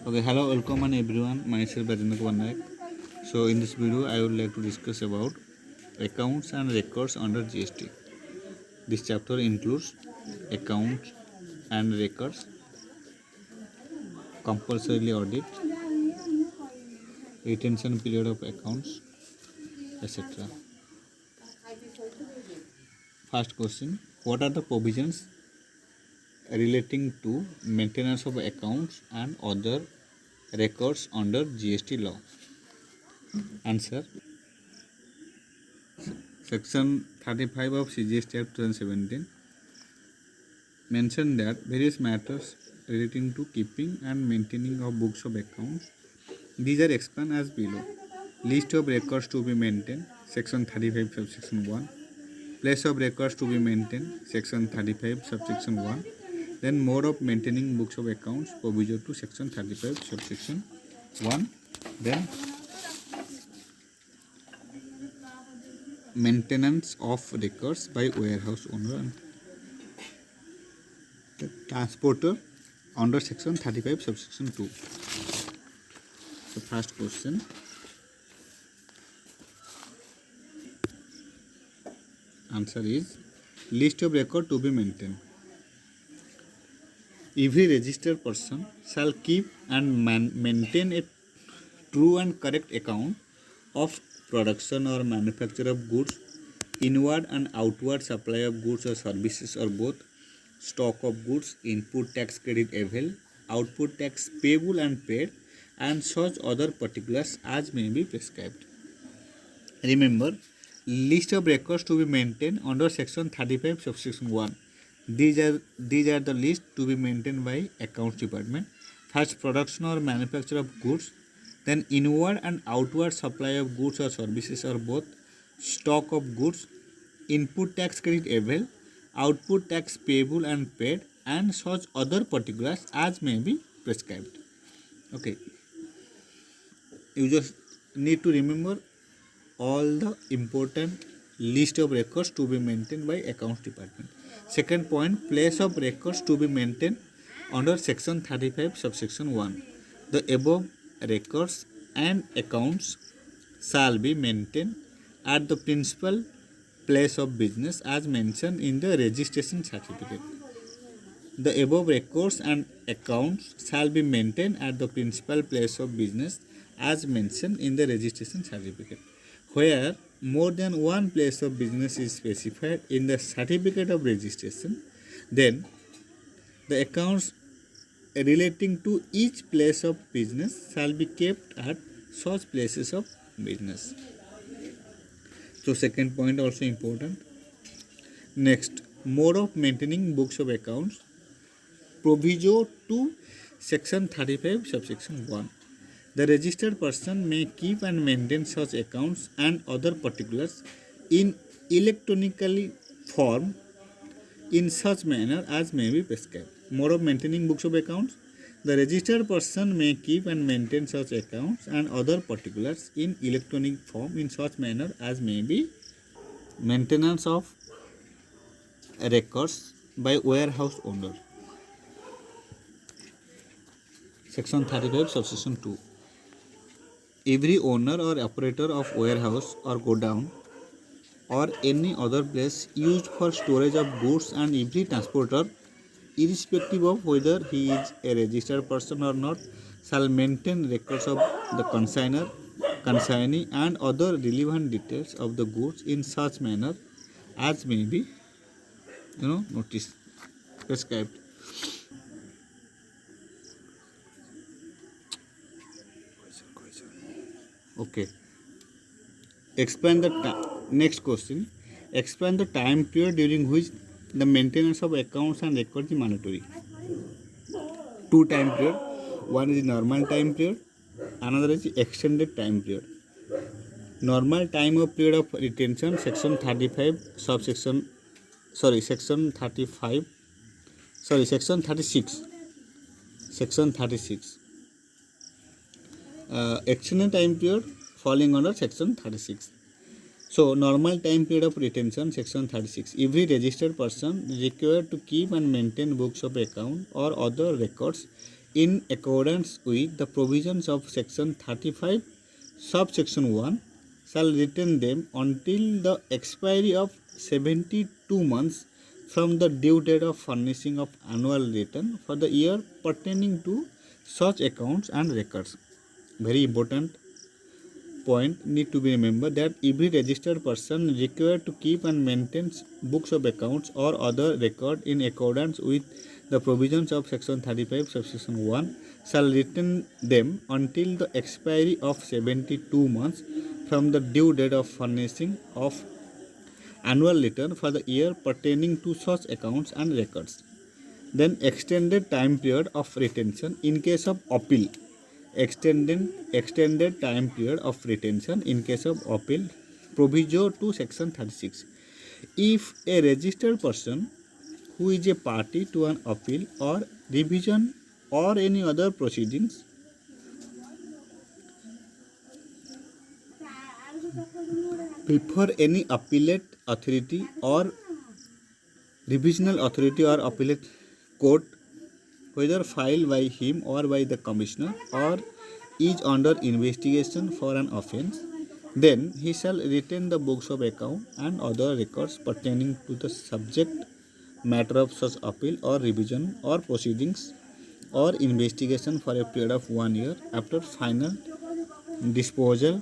Okay, hello, welcome and everyone. Myself Rajendra Kumar Naik. So, in this video, I would like to discuss about accounts and records under GST. This chapter includes accounts and records, compulsorily audit, retention period of accounts, etc. First question: what are the provisions relating to maintenance of accounts and other records under GST law? Answer: Section 35 of CGST Act 2017 mentioned that various matters relating to keeping and maintaining of books of accounts. These are explained as below. List of records to be maintained, Section 35 subsection 1. Place of records to be maintained, Section 35 subsection 1. Then mode of maintaining books of accounts, provision to Section 35 subsection 1. Then maintenance of records by warehouse owner and transporter under Section 35 subsection 2. The first question: answer is list of record to be maintained. Every registered person shall keep and maintain a true and correct account of production or manufacture of goods, inward and outward supply of goods or services or both, stock of goods, input tax credit avail, output tax payable and paid, and such other particulars as may be prescribed. Remember, list of records to be maintained under Section 35 subsection 1. These are the list to be maintained by Accounts Department. First, production or manufacture of goods, then inward and outward supply of goods or services or both, stock of goods, input tax credit avail, output tax payable and paid, and such other particulars as may be prescribed. Okay, you just need to remember all the important list of records to be maintained by Accounts Department. Second point, place of records to be maintained under Section 35 subsection 1. The above records and accounts shall be maintained at the principal place of business as mentioned in the registration certificate. The above records and accounts shall be maintained at the principal place of business as mentioned in the registration certificate. Where more than one place of business is specified in the certificate of registration, then the accounts relating to each place of business shall be kept at such places of business. So second point also important. Next, mode of maintaining books of accounts, proviso to Section 35 subsection 1. The registered person may keep and maintain such accounts and other particulars in electronically form in such manner as may be prescribed. Mode of maintaining books of accounts. The registered person may keep and maintain such accounts and other particulars in electronic form in such manner as may be. Maintenance of records by warehouse owner. Section 35 subsection 2. Every owner or operator of warehouse or godown or any other place used for storage of goods and every transporter, irrespective of whether he is a registered person or not, shall maintain records of the consignor, consignee and other relevant details of the goods in such manner as may be noticed, prescribed. Okay. Explain the next question. Explain the time period during which the maintenance of accounts and records is mandatory. Two time period. One is normal time period. Another is extended time period. Normal time of period of retention, Section 35 subsection. Section 35. Section 36. Section 36. Extended time period falling under Section 36. So, normal time period of retention, Section 36. Every registered person required to keep and maintain books of account or other records in accordance with the provisions of section 35 subsection 1 shall retain them until the expiry of 72 months from the due date of furnishing of annual return for the year pertaining to such accounts and records. Very important point need to be remembered that every registered person required to keep and maintain books of accounts or other record in accordance with the provisions of section 35 subsection 1 shall retain them until the expiry of 72 months from the due date of furnishing of annual return for the year pertaining to such accounts and records. Then extended time period of retention in case of appeal. Extended time period of retention in case of appeal proviso to section 36. If a registered person who is a party to an appeal or revision or any other proceedings before any appellate authority or revisional authority or appellate court, whether filed by him or by the commissioner, or is under investigation for an offence, then he shall retain the books of account and other records pertaining to the subject matter of such appeal or revision or proceedings or investigation for a period of 1 year after final disposal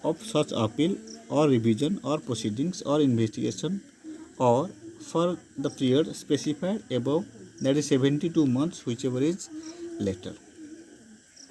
of such appeal or revision or proceedings or investigation, or for the period specified above, that is 72 months, whichever is later.